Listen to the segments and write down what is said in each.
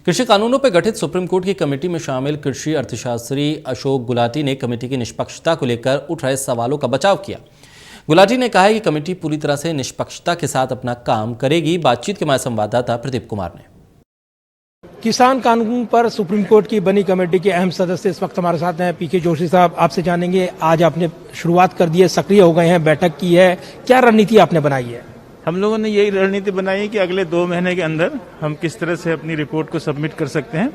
कृषि कानूनों पर गठित सुप्रीम कोर्ट की कमेटी में शामिल कृषि अर्थशास्त्री अशोक गुलाटी ने कमेटी की निष्पक्षता को लेकर उठ रहे सवालों का बचाव किया। गुलाटी ने कहा है कि कमेटी पूरी तरह से निष्पक्षता के साथ अपना काम करेगी। बातचीत के हमारे संवाददाता प्रदीप कुमार ने किसान कानून पर सुप्रीम कोर्ट की बनी कमेटी के अहम सदस्य इस वक्त हमारे साथ हैं। पीके जोशी साहब, आपसे जानेंगे, आज आपने शुरुआत कर दी है, सक्रिय हो गए हैं, बैठक की है, क्या रणनीति आपने बनाई है? हम लोगों ने यही रणनीति बनाई है कि अगले 2 महीने के अंदर हम किस तरह से अपनी रिपोर्ट को सबमिट कर सकते हैं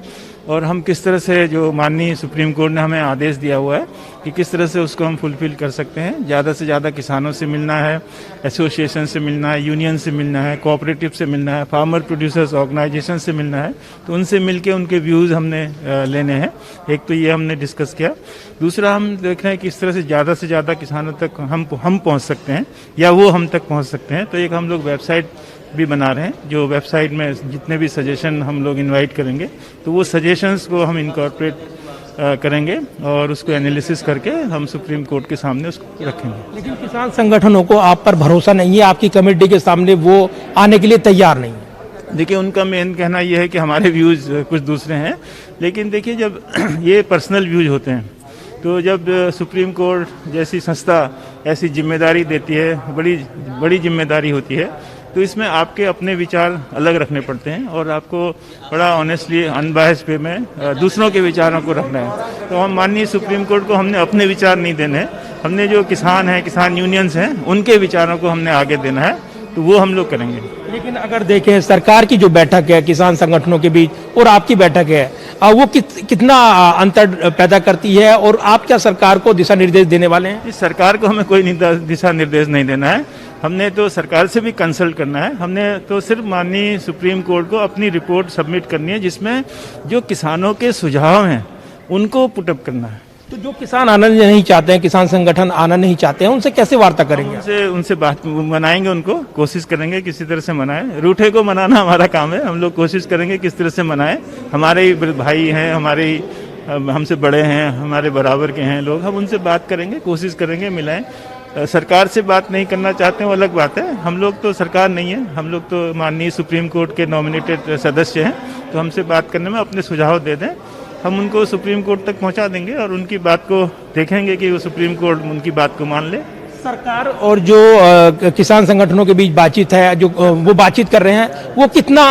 और हम किस तरह से जो माननीय सुप्रीम कोर्ट ने हमें आदेश दिया हुआ है कि किस तरह से उसको हम फुलफिल कर सकते हैं। ज़्यादा से ज़्यादा किसानों से मिलना है, एसोसिएशन से मिलना है, यूनियन से मिलना है, कोऑपरेटिव से मिलना है, फार्मर प्रोड्यूसर्स ऑर्गेनाइजेशन से मिलना है। तो उनसे मिलके उनके व्यूज़ हमने लेने हैं। एक तो ये हमने डिस्कस किया। दूसरा हम देख रहे हैं कि इस तरह से ज़्यादा किसानों तक हम पहुँच सकते हैं या वो हम तक पहुँच सकते हैं। तो एक हम लोग वेबसाइट भी बना रहे हैं, जो वेबसाइट में जितने भी सजेशन हम लोग इनवाइट करेंगे तो वो सजेशंस को हम इनकॉर्पोरेट करेंगे और उसको एनालिसिस करके हम सुप्रीम कोर्ट के सामने उसको रखेंगे। लेकिन किसान संगठनों को आप पर भरोसा नहीं है, आपकी कमेटी के सामने वो आने के लिए तैयार नहीं है? देखिए, उनका मेन कहना यह है कि हमारे व्यूज़ कुछ दूसरे हैं। लेकिन देखिए, जब ये पर्सनल व्यूज होते हैं तो जब सुप्रीम कोर्ट जैसी संस्था ऐसी जिम्मेदारी देती है, बड़ी जिम्मेदारी होती है, तो इसमें आपके अपने विचार अलग रखने पड़ते हैं और आपको बड़ा ऑनेस्टली अनबायस्ड वे में दूसरों के विचारों को रखना है। तो हम माननीय सुप्रीम कोर्ट को हमने अपने विचार नहीं देने हैं, हमने जो किसान हैं, किसान यूनियंस हैं, उनके विचारों को हमने आगे देना है, तो वो हम लोग करेंगे। लेकिन अगर देखें, सरकार की जो बैठक है किसान संगठनों के बीच और आपकी बैठक है, वो कितना अंतर पैदा करती है और आप क्या सरकार को दिशा निर्देश देने वाले हैं? इस सरकार को हमें कोई दिशा निर्देश नहीं देना है। हमने तो सरकार से भी कंसल्ट करना है। हमने तो सिर्फ माननीय सुप्रीम कोर्ट को अपनी रिपोर्ट सबमिट करनी है, जिसमें जो किसानों के सुझाव हैं उनको पुटअप करना है। तो जो किसान आना नहीं चाहते हैं, किसान संगठन आना नहीं चाहते हैं, उनसे कैसे वार्ता करेंगे? उनसे बात मनाएंगे, उनको कोशिश करेंगे किसी तरह से मनाएं। रूठे को मनाना हमारा काम है, हम लोग कोशिश करेंगे किस तरह से मनाएं। हमारे ही भाई हैं, हमारे हमसे बड़े हैं, हमारे बराबर के हैं लोग, हम उनसे बात करेंगे, कोशिश करेंगे मिलाएं। सरकार से बात नहीं करना चाहते हैं वो अलग बात है। हम लोग तो सरकार नहीं है, हम लोग तो माननीय सुप्रीम कोर्ट के नॉमिनेटेड सदस्य हैं। तो हमसे बात करने में अपने सुझाव दे दें, हम उनको सुप्रीम कोर्ट तक पहुंचा देंगे और उनकी बात को देखेंगे कि वो सुप्रीम कोर्ट उनकी बात को मान ले। सरकार और जो किसान संगठनों के बीच बातचीत है, जो वो बातचीत कर रहे हैं, वो कितना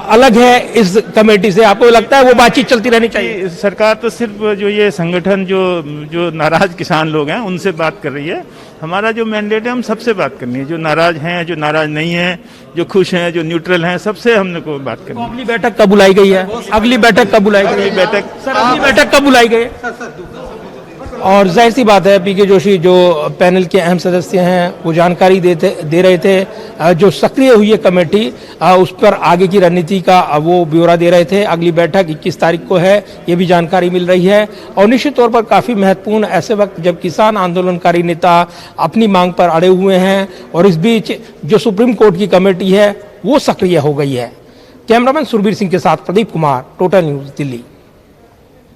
अलग है इस कमेटी से? आपको लगता है वो बातचीत चलती रहनी चाहिए? सरकार तो सिर्फ जो ये संगठन जो नाराज किसान लोग हैं उनसे बात कर रही है। हमारा जो मैंडेट है, हम सबसे बात करनी है, जो नाराज हैं, जो नाराज नहीं हैं, जो खुश हैं, जो न्यूट्रल हैं, सबसे हमने को बात करनी है। अगली बैठक कब बुलाई गई है? अगली बैठक कब बुलाई गई? अगली बैठक कब बुलाई गई? और जाहिर सी बात है, पीके जोशी जो पैनल के अहम सदस्य हैं वो जानकारी दे रहे थे। जो सक्रिय हुई है कमेटी, उस पर आगे की रणनीति का वो ब्यौरा दे रहे थे। अगली बैठक 21 तारीख को है, ये भी जानकारी मिल रही है। और निश्चित तौर पर काफ़ी महत्वपूर्ण ऐसे वक्त जब किसान आंदोलनकारी नेता अपनी मांग पर अड़े हुए हैं और इस बीच जो सुप्रीम कोर्ट की कमेटी है वो सक्रिय हो गई है। कैमरामैन सुरबीर सिंह के साथ प्रदीप कुमार, टोटल न्यूज़, दिल्ली।